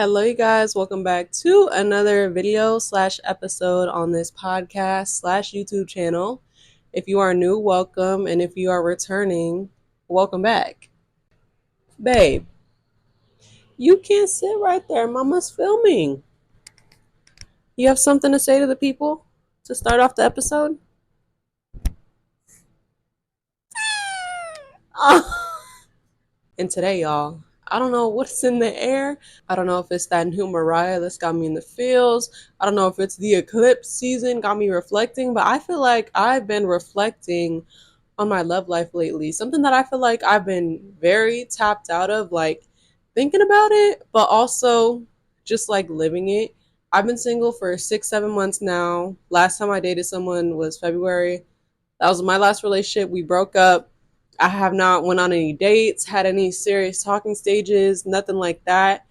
Hello, you guys. Welcome back to another video slash episode on this podcast slash YouTube channel. If you are new, welcome. And if you are returning, welcome back. Babe, you can't sit right there. Mama's filming. You have something to say to the people to start off the episode? And today, y'all, I don't know what's in the air. I don't know if it's that new Mariah that's got me in the feels. I don't know if it's the eclipse season got me reflecting, but I feel like I've been reflecting on my love life lately. Something that I feel like I've been very tapped out of, like thinking about it, but also just like living it. I've been single for 6, 7 months now. Last time I dated someone was February. That was my last relationship. We broke up. I have not went on any dates, had any serious talking stages, nothing like that.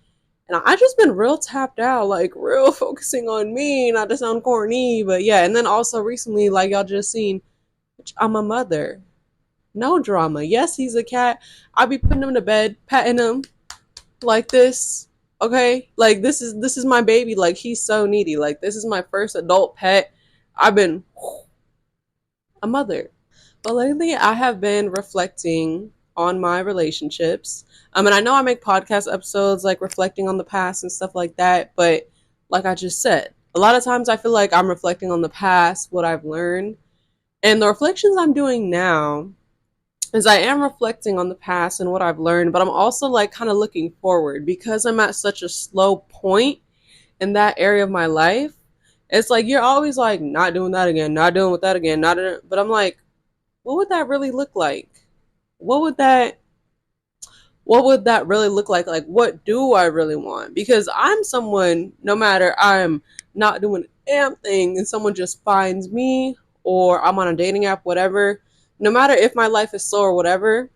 And I just been real tapped out, like real focusing on me, not to sound corny, but yeah. And then also recently, like y'all just seen, I'm a mother. No drama. Yes, he's a cat. I'll be putting him to bed, patting him like this. Okay? Like this is my baby. Like he's so needy. Like this is my first adult pet. I've been a mother. But lately, I have been reflecting on my relationships. And I know I make podcast episodes like reflecting on the past and stuff like that. But like I just said, a lot of times I feel like I'm reflecting on the past, what I've learned. And the reflections I'm doing now is I am reflecting on the past and what I've learned, but I'm also like kind of looking forward because I'm at such a slow point in that area of my life. It's like you're always like not doing that again, not doing with that again, not doing, but I'm like, what would that really look like? What would that really look like? Like what do I really want? Because I'm someone, no matter I'm not doing a damn thing and someone just finds me or I'm on a dating app, whatever, no matter if my life is slow or whatever,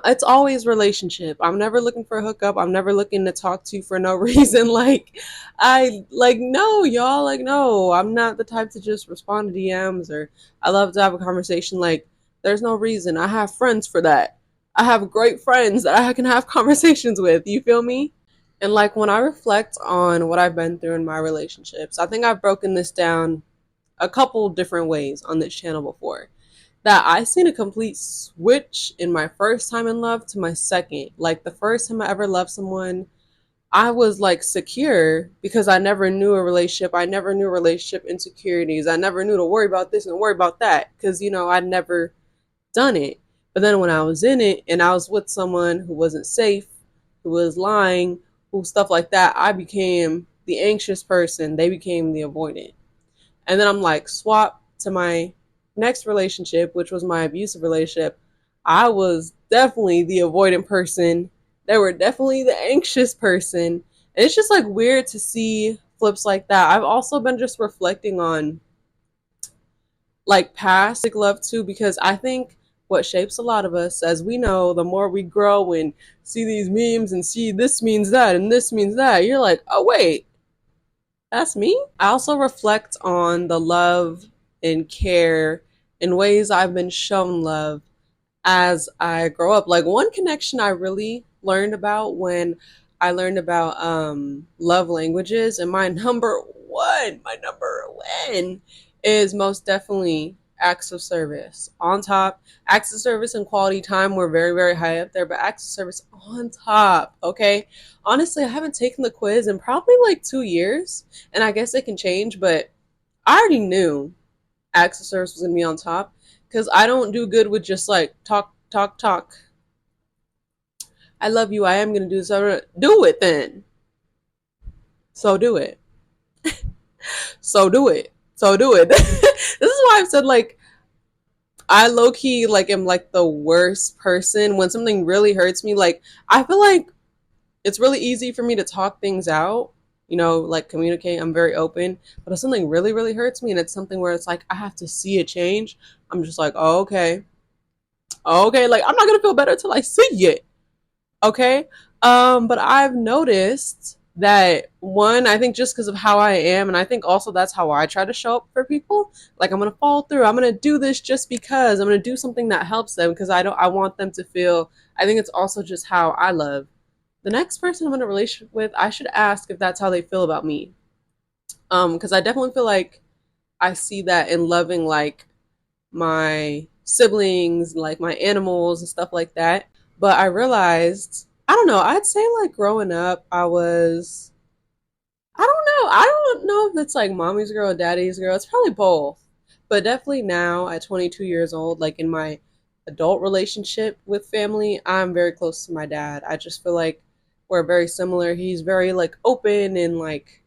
it's always relationship. I'm never looking for a hookup. I'm never looking to talk to you for no reason. No, y'all, like no. I'm not the type to just respond to DMs or I love to have a conversation. Like there's no reason. I have friends for that. I have great friends that I can have conversations with. You feel me? And like when I reflect on what I've been through in my relationships, I think I've broken this down a couple different ways on this channel before that I seen a complete switch in my first time in love to my second. Like the first time I ever loved someone, I was like secure because I never knew a relationship. I never knew relationship insecurities. I never knew to worry about this and worry about that because, I'd never done it. But then when I was in it and I was with someone who wasn't safe, who was lying, who stuff like that, I became the anxious person. They became the avoidant. And then I'm like, swap to my next relationship, which was my abusive relationship. I was definitely the avoidant person. They were definitely the anxious person. And it's just like weird to see flips like that. I've also been just reflecting on like past love too, because I think what shapes a lot of us, as we know, the more we grow and see these memes and see this means that and this means that, you're like, oh, wait, that's me. I also reflect on the love and care in ways I've been shown love as I grow up. Like one connection I really learned about when I learned about love languages, and my number one is most definitely acts of service. On top, acts of service and quality time were very, very high up there, but acts of service on top, okay? Honestly, I haven't taken the quiz in probably like 2 years, and I guess it can change, but I already knew acts of service was gonna be on top because I don't do good with just like talk, talk, talk. I love you. I am gonna do so. Do it then. So do it. So do it. So do it. This is why I've said like I low key like am like the worst person when something really hurts me. Like I feel like it's really easy for me to talk things out, like communicate. I'm very open. But if something really, really hurts me and it's something where it's like I have to see a change, I'm just like, oh, okay. Oh, okay, like I'm not gonna feel better till I see it. Okay? But I've noticed that one, I think just because of how I am, and I think also that's how I try to show up for people. Like I'm gonna follow through. I'm gonna do this just because I'm gonna do something that helps them because I want them to feel. I think it's also just how I love. the next person I'm in a relationship with, I should ask if that's how they feel about me. Because I definitely feel like I see that in loving like my siblings, like my animals and stuff like that. But I realized, I don't know, I'd say like growing up, I don't know. I don't know if it's like mommy's girl or daddy's girl. It's probably both. But definitely now at 22 years old, like in my adult relationship with family, I'm very close to my dad. I just feel like we're very similar. He's very like open and like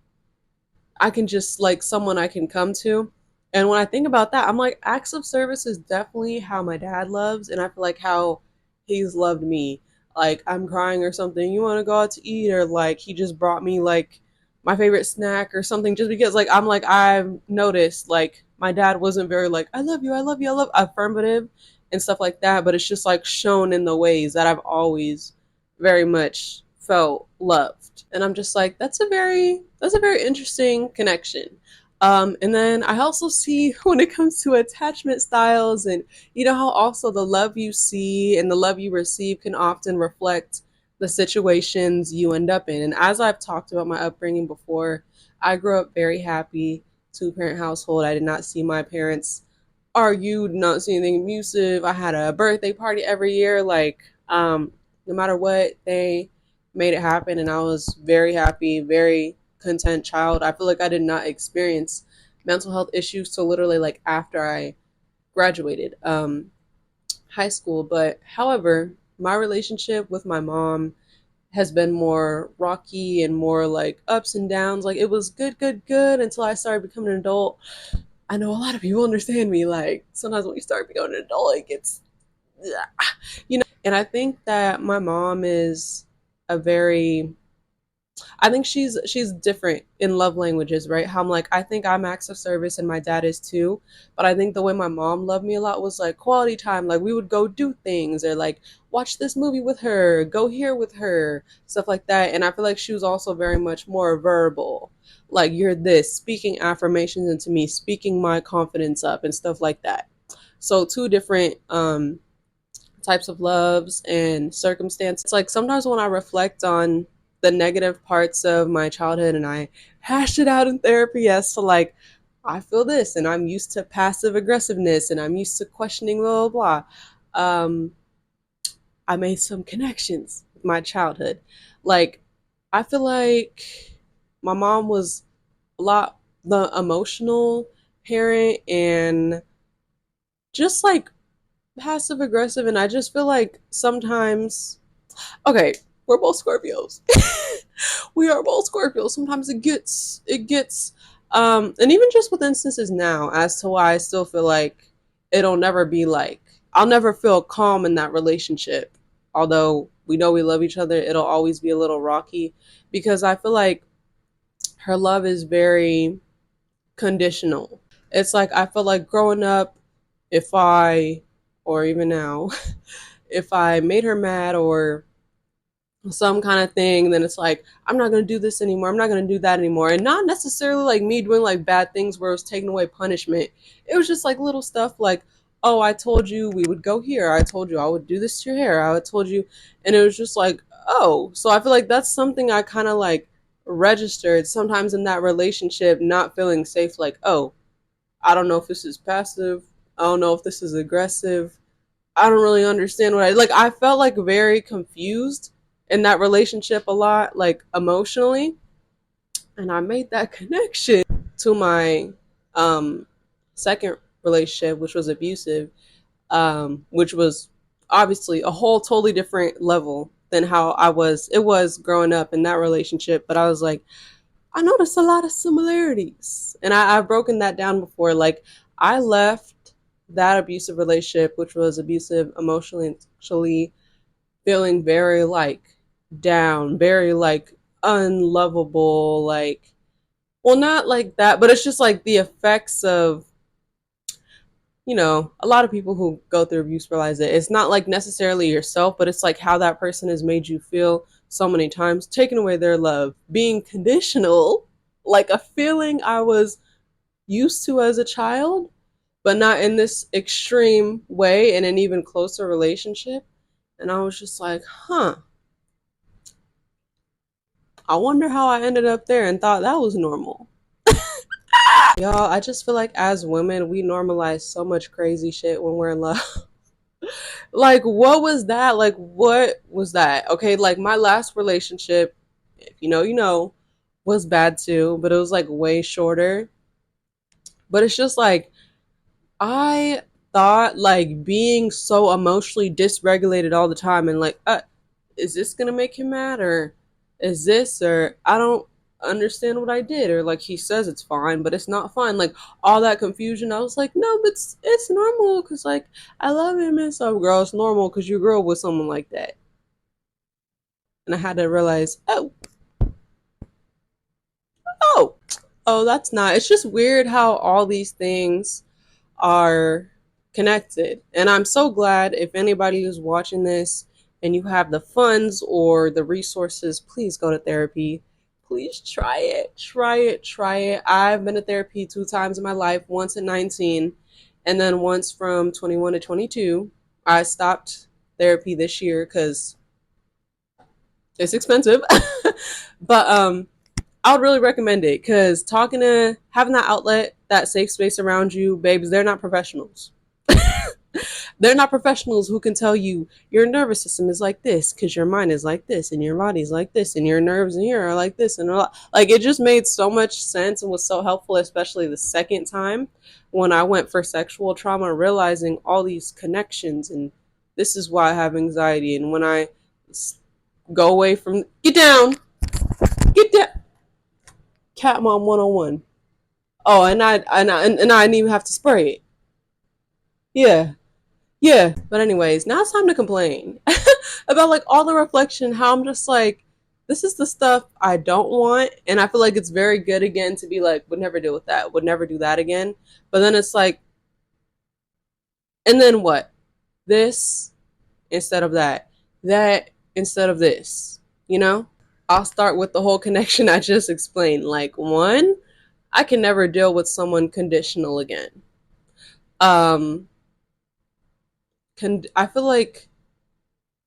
I can just like someone I can come to. And when I think about that, I'm like, acts of service is definitely how my dad loves, and I feel like how he's loved me. Like I'm crying or something, you want to go out to eat, or like he just brought me like my favorite snack or something, just because like I'm like I've noticed like my dad wasn't very like I love you, I love you, I love affirmative and stuff like that, but it's just like shown in the ways that I've always very much felt loved. And I'm just like, that's a very interesting connection. And then I also see when it comes to attachment styles, and you know how also the love you see and the love you receive can often reflect the situations you end up in. And as I've talked about my upbringing before, I grew up very happy, two-parent household. I did not see my parents argue, did not see anything abusive. I had a birthday party every year. Like, no matter what, they made it happen, and I was very happy, very content child. I feel like I did not experience mental health issues till literally like after I graduated high school. But however, my relationship with my mom has been more rocky and more like ups and downs. Like it was good, good, good until I started becoming an adult. I know a lot of people understand me. Like sometimes when you start becoming an adult, it gets, and I think that my mom is a very, I think she's different in love languages, right? How I'm like, I think I'm acts of service and my dad is too. But I think the way my mom loved me a lot was like quality time. Like we would go do things or like watch this movie with her, go here with her, stuff like that. And I feel like she was also very much more verbal. Like you're this, speaking affirmations into me, speaking my confidence up and stuff like that. So two different types of loves and circumstances. It's like sometimes when I reflect on the negative parts of my childhood and I hash it out in therapy as to like, I feel this and I'm used to passive aggressiveness and I'm used to questioning, blah, blah, blah. I made some connections with my childhood. Like, I feel like my mom was a lot the emotional parent and just like passive aggressive. And I just feel like sometimes, okay, we're both Scorpios. We are both Scorpios. Sometimes and even just with instances now, as to why I still feel like it'll never be like, I'll never feel calm in that relationship. Although we know we love each other, it'll always be a little rocky because I feel like her love is very conditional. It's like, I feel like growing up, if I, or even now, if I made her mad or some kind of thing, then it's like, I'm not going to do this anymore. I'm not going to do that anymore. And not necessarily like me doing like bad things where it was taking away punishment. It was just like little stuff like, oh, I told you we would go here. I told you I would do this to your hair. I told you. And it was just like, oh. So I feel like that's something I kind of like registered sometimes in that relationship, not feeling safe. Like, oh, I don't know if this is passive. I don't know if this is aggressive. I don't really understand what I like. I felt like very confused in that relationship a lot, like emotionally, and I made that connection to my um second relationship, which was abusive, which was obviously a whole totally different level than how it was growing up in that relationship. But I was like, I noticed a lot of similarities. And I've broken that down before. Like, I left that abusive relationship, which was abusive emotionally and sexually, feeling very, like, down, very, like, unlovable. Like, well, not like that, but it's just like the effects of, a lot of people who go through abuse realize it. It's not like necessarily yourself, but it's like how that person has made you feel so many times, taking away their love, being conditional, like a feeling I was used to as a child, but not in this extreme way in an even closer relationship. And I was just like, huh, I wonder how I ended up there and thought that was normal. Y'all, I just feel like as women, we normalize so much crazy shit when we're in love. Like, what was that? Like, what was that? Okay, like my last relationship, if you know, you know, was bad too, but it was like way shorter. But it's just like, I thought like being so emotionally dysregulated all the time and like, is this gonna make him mad or is this or I don't understand what I did or like he says it's fine but it's not fine, like all that confusion. I was like, no, but it's normal because like I love him and stuff. Girl, it's normal because you grew up with someone like that. And I had to realize, oh oh, that's not, it's just weird how all these things are connected. And I'm so glad if anybody who's watching this and you have the funds or the resources, please go to therapy. Please try it. Try it. Try it. I've been to therapy 2 times in my life, once at 19 and then once from 21 to 22. I stopped therapy this year cuz it's expensive. But I would really recommend it because talking to having that outlet, that safe space around you, babes, they're not professionals. They're not professionals who can tell you your nervous system is like this because your mind is like this and your body's like this and your nerves in here are like this and like it just made so much sense and was so helpful, especially the second time when I went for sexual trauma, realizing all these connections and this is why I have anxiety. And when I go away from get down, cat mom 101. Oh, and I didn't even have to spray it. Yeah. Yeah, but anyways, now it's time to complain about like all the reflection, how I'm just like, this is the stuff I don't want, and I feel like it's very good again to be like, would never deal with that, would never do that again. But then it's like, and then what? This instead of that, that instead of this, you know? I'll start with the whole connection I just explained. Like, one, I can never deal with someone conditional again. Um, I feel like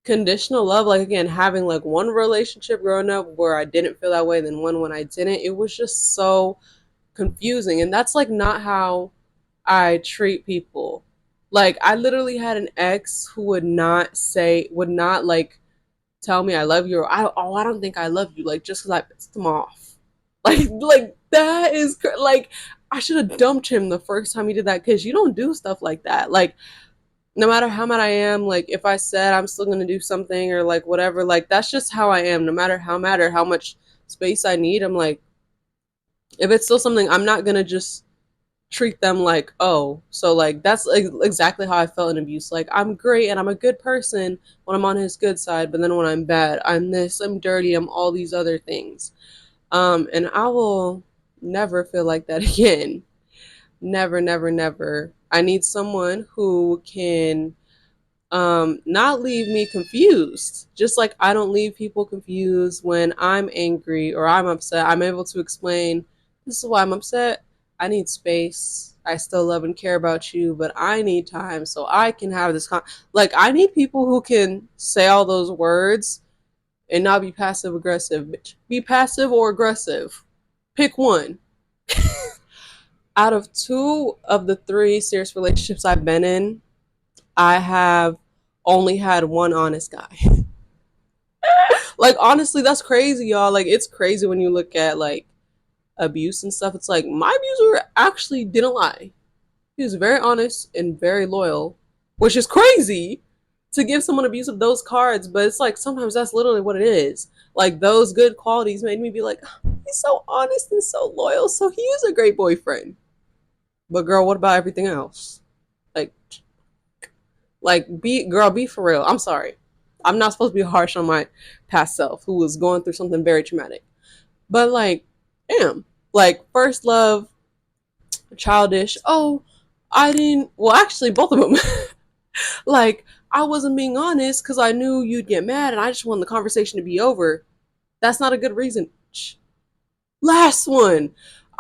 conditional love, like again having like one relationship growing up where I didn't feel that way, then one when I didn't, it was just so confusing. And that's like not how I treat people. Like I literally had an ex who would not like tell me I love you, or I don't think I love you, like just because I pissed him off. Like that is like I should have dumped him the first time he did that because you don't do stuff like that. Like no matter how mad I am, like if I said I'm still gonna do something or like whatever, like that's just how I am. No matter how mad or how much space I need, I'm like, if it's still something, I'm not gonna just treat them like, oh, so like that's exactly how I felt in abuse. Like I'm great and I'm a good person when I'm on his good side, but then when I'm bad, I'm this, I'm dirty, I'm all these other things. And I will never feel like that again. Never, never, never. I need someone who can not leave me confused. Just like I don't leave people confused when I'm angry or I'm upset. I'm able to explain, this is why I'm upset. I need space. I still love and care about you, but I need time so I can have this like I need people who can say all those words and not be passive aggressive. Bitch. Be passive or aggressive. Pick one. Out of 2 of the 3 serious relationships I've been in, I have only had one honest guy. Like honestly, that's crazy, y'all. Like it's crazy when you look at like abuse and stuff. It's like my abuser actually didn't lie. He was very honest and very loyal, which is crazy to give someone abuse of those cards. But it's like sometimes that's literally what it is. Like those good qualities made me be like, oh, he's so honest and so loyal, so he is a great boyfriend. But girl, what about everything else? Like, be girl, be for real. I'm sorry. I'm not supposed to be harsh on my past self who was going through something very traumatic. But like, damn. Like first love, childish. Oh, I didn't, well actually both of them. Like I wasn't being honest because I knew you'd get mad and I just wanted the conversation to be over. That's not a good reason. Last one.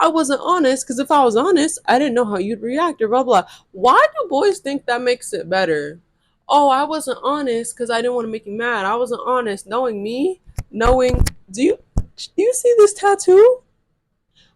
I wasn't honest because if I was honest, I didn't know how you'd react or blah blah. Why do boys think that makes it better? Oh, I wasn't honest because I didn't want to make you mad. I wasn't honest. Knowing me, knowing, do you? Do you see this tattoo?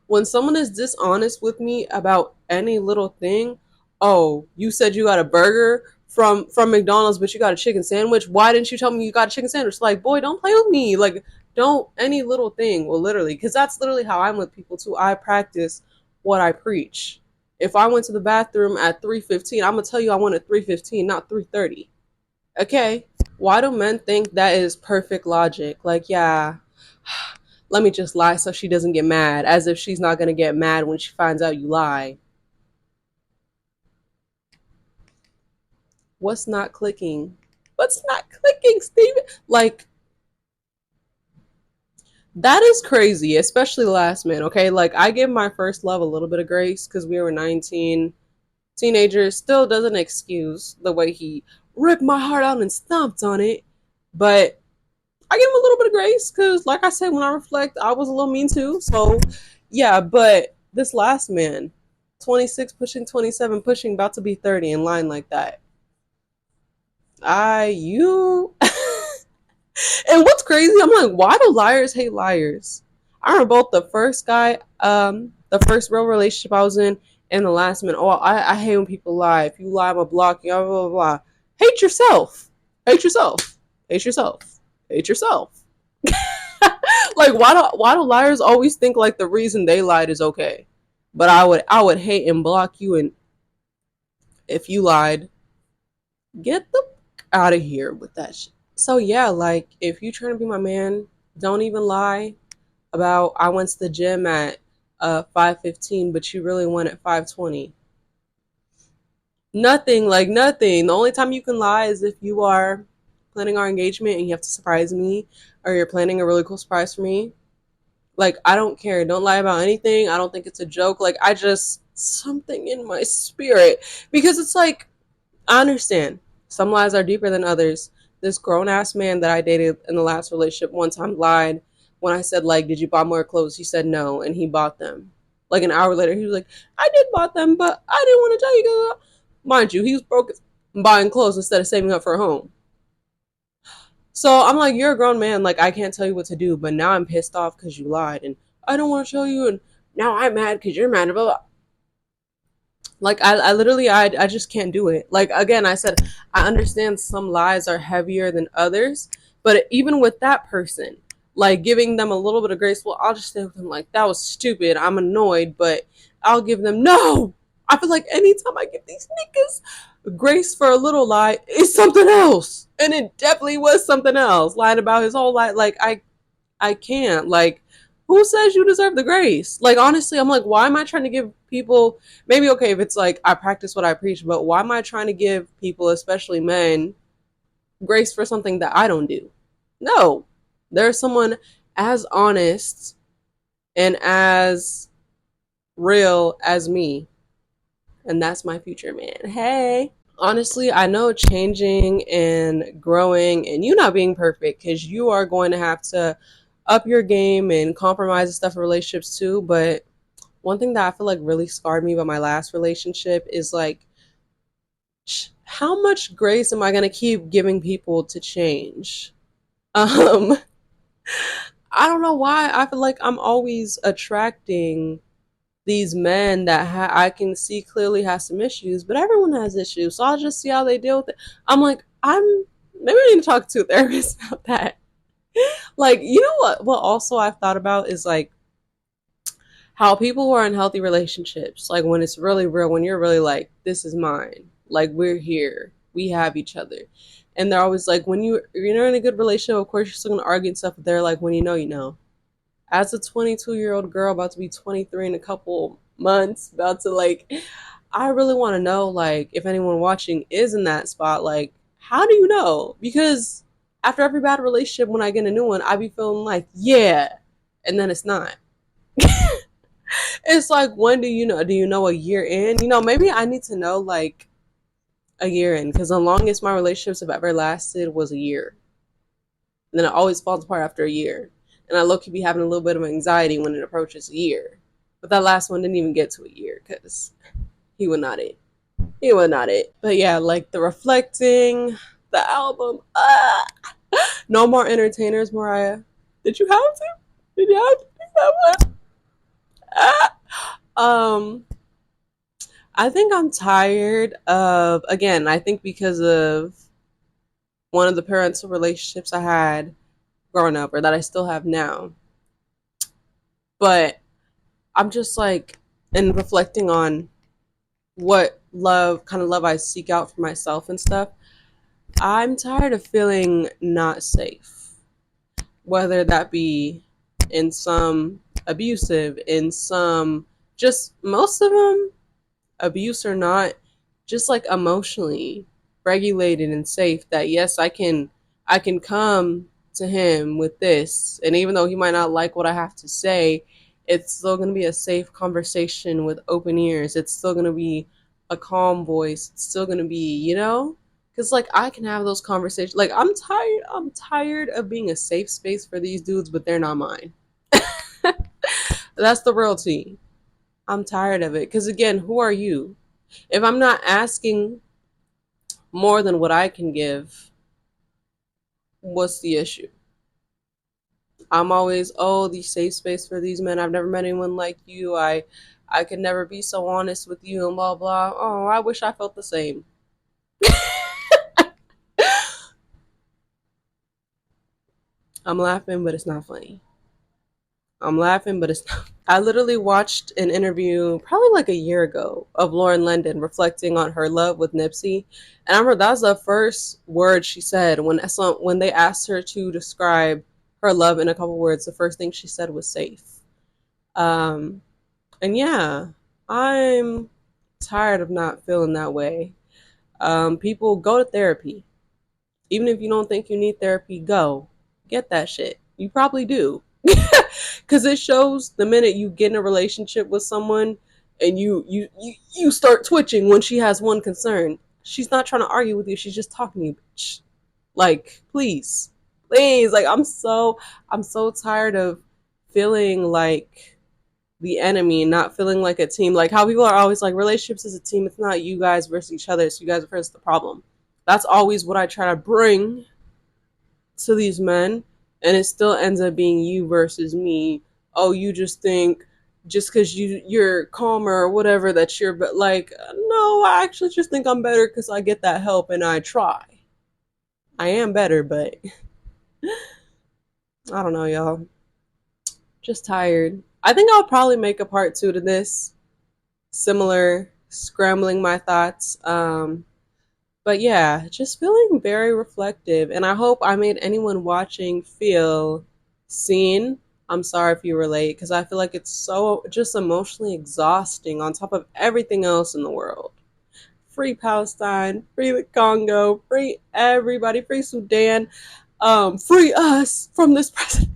When someone is dishonest with me about any little thing, oh, you said you got a burger from McDonald's, but you got a chicken sandwich. Why didn't you tell me you got a chicken sandwich? Like, boy, don't play with me. Like, don't any little thing. Well, literally, because that's literally how I'm with people too. I practice what I preach. If I went to the bathroom at 3:15, I'm gonna tell you I went at 3:15, not 3:30. Okay? Why do men think that is perfect logic? Like, yeah, let me just lie so she doesn't get mad, as if she's not gonna get mad when she finds out you lie. What's not clicking? What's not clicking, Steven? Like, that is crazy, especially the last man, okay? Like, I give my first love a little bit of grace because we were 19 teenagers. Still doesn't excuse the way he ripped my heart out and stomped on it. But I give him a little bit of grace because, like I said, when I reflect, I was a little mean too. So, yeah, but this last man, 26 pushing 27, pushing about to be 30 in line like that. You. And what's crazy, I'm like, why do liars hate liars? I remember both the first guy, the first real relationship I was in, and the last man. Oh, I hate when people lie. If you lie, I'm gonna block you, blah, blah, blah. Hate yourself. Hate yourself. Hate yourself. Hate yourself. Like, why do liars always think like the reason they lied is okay? But I would hate and block you, and if you lied, get the out of here with that shit. So yeah, like if you trying to be my man, don't even lie about I went to the gym at 5:15, but you really went at 5:20. Nothing, like nothing. The only time you can lie is if you are planning our engagement and you have to surprise me, or you're planning a really cool surprise for me. Like, I don't care. Don't lie about anything. I don't think it's a joke. Like, I just, something in my spirit. Because it's like, I understand. Some lies are deeper than others. This grown ass man that I dated in the last relationship one time lied when I said, like, did you buy more clothes? He said no, and he bought them. Like an hour later, he was like, I did bought them, but I didn't want to tell you. Mind you, he was broke buying clothes instead of saving up for a home. So I'm like, you're a grown man. Like, I can't tell you what to do, but now I'm pissed off because you lied, and I don't want to show you, and now I'm mad because you're mad. Blah, blah. Like, I literally, I just can't do it. Like, again, I said, I understand some lies are heavier than others, but even with that person, like giving them a little bit of grace, well, I'll just stay with them. Like, that was stupid. I'm annoyed, but I'll give them no. I feel like anytime I give these niggas grace for a little lie, it's something else, and it definitely was something else. Lying about his whole life, like I can't. Like, who says you deserve the grace? Like, honestly, I'm like, why am I trying to give people, maybe okay if it's like I practice what I preach, but why am I trying to give people, especially men, grace for something that I don't do? No. There's someone as honest and as real as me, and that's my future man. Hey. Honestly, I know changing and growing and you not being perfect, because you are going to have to up your game and compromise and stuff in relationships too. But one thing that I feel like really scarred me about my last relationship is like, how much grace am I going to keep giving people to change? Um, I don't know why I feel like I'm always attracting these men that I can see clearly has some issues, but everyone has issues. So I'll just see how they deal with it. I'm like, maybe I need to talk to a therapist about that. Like, you know what also I've thought about is like how people who are in healthy relationships, like when it's really real, when you're really like, this is mine, like we're here, we have each other. And they're always like, when you're in a good relationship, of course you're still gonna argue and stuff, but they're like, when you know, you know. As a 22-year-old girl about to be 23 in a couple months, about to like, I really want to know, like, if anyone watching is in that spot, like, how do you know? Because after every bad relationship, when I get a new one, I be feeling like, yeah, and then it's not. It's like, when do you know? Do you know a year in? You know, maybe I need to know like a year in, because the longest my relationships have ever lasted was a year. And then it always falls apart after a year. And I low-key be having a little bit of anxiety when it approaches a year. But that last one didn't even get to a year because he was not it. He was not it. But yeah, like the reflecting, the album. No more entertainers, Mariah. Did you have to? Did y'all see that one? Ah! Um, I think I'm tired of, again, I think because of one of the parental relationships I had growing up or that I still have now. But I'm just like, and reflecting on what love, kind of love I seek out for myself and stuff, I'm tired of feeling not safe. Whether that be in some abusive, in some, just most of them, abuse or not, just like emotionally regulated and safe, that yes, I can come to him with this, and even though he might not like what I have to say, it's still going to be a safe conversation with open ears. It's still going to be a calm voice. It's still going to be, because like I can have those conversations. Like I'm tired of being a safe space for these dudes, but they're not mine. That's the real tea. I'm tired of it, because again, who are you? If I'm not asking more than what I can give, what's the issue? I'm always, oh, the safe space for these men. I've never met anyone like you. I could never be so honest with you and blah blah. Oh, I wish I felt the same. I'm laughing, but it's not funny. I'm laughing, but it's not. I literally watched an interview probably like a year ago of Lauren London reflecting on her love with Nipsey, and I remember that was the first word she said when they asked her to describe her love in a couple words. The first thing she said was safe. Um, and yeah, I'm tired of not feeling that way. People, go to therapy. Even if you don't think you need therapy, go get that shit. You probably do. Because it shows the minute you get in a relationship with someone and you start twitching when she has one concern. She's not trying to argue with you. She's just talking to you, bitch. Like, please. Like, I'm so tired of feeling like the enemy and not feeling like a team. Like how people are always like, relationships is a team. It's not you guys versus each other. It's you guys versus the problem. That's always what I try to bring to these men, and it still ends up being you versus me. Oh, you just think just because you're calmer or whatever that you're, but like, no, I actually just think I'm better because I get that help and I try. I am better, but I don't know, y'all. Just tired. I think I'll probably make a part two to this, similar, scrambling my thoughts. But yeah, just feeling very reflective. And I hope I made anyone watching feel seen. I'm sorry if you relate, because I feel like it's so just emotionally exhausting on top of everything else in the world. Free Palestine, free the Congo, free everybody, free Sudan, free us from this president.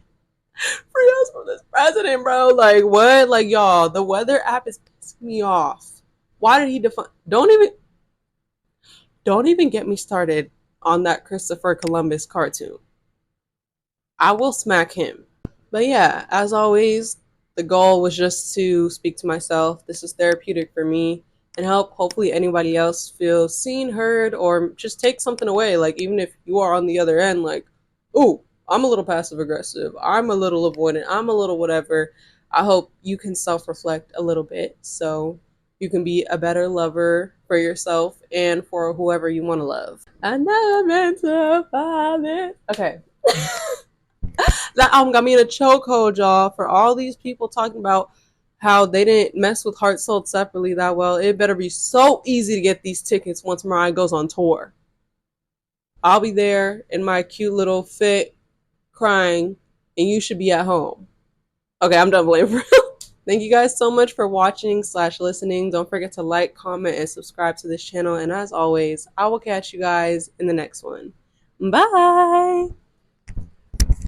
Free us from this president, bro. Like what? Like y'all, the weather app is pissing me off. Why did he define? Don't even get me started on that Christopher Columbus cartoon. I will smack him. But yeah, as always, the goal was just to speak to myself. This is therapeutic for me and help hopefully anybody else feel seen, heard, or just take something away. Like even if you are on the other end, like, ooh, I'm a little passive aggressive. I'm a little avoidant. I'm a little whatever. I hope you can self reflect a little bit so you can be a better lover for yourself and for whoever you want to love. I never meant to find it. Okay. That album got me in a chokehold, y'all. For all these people talking about how they didn't mess with Heart Sold Separately that well, it better be so easy to get these tickets once Mariah goes on tour. I'll be there in my cute little fit, crying, and you should be at home. Okay, I'm done blaming for real. Thank you guys so much for watching/listening. Don't forget to like, comment, and subscribe to this channel. And as always, I will catch you guys in the next one. Bye.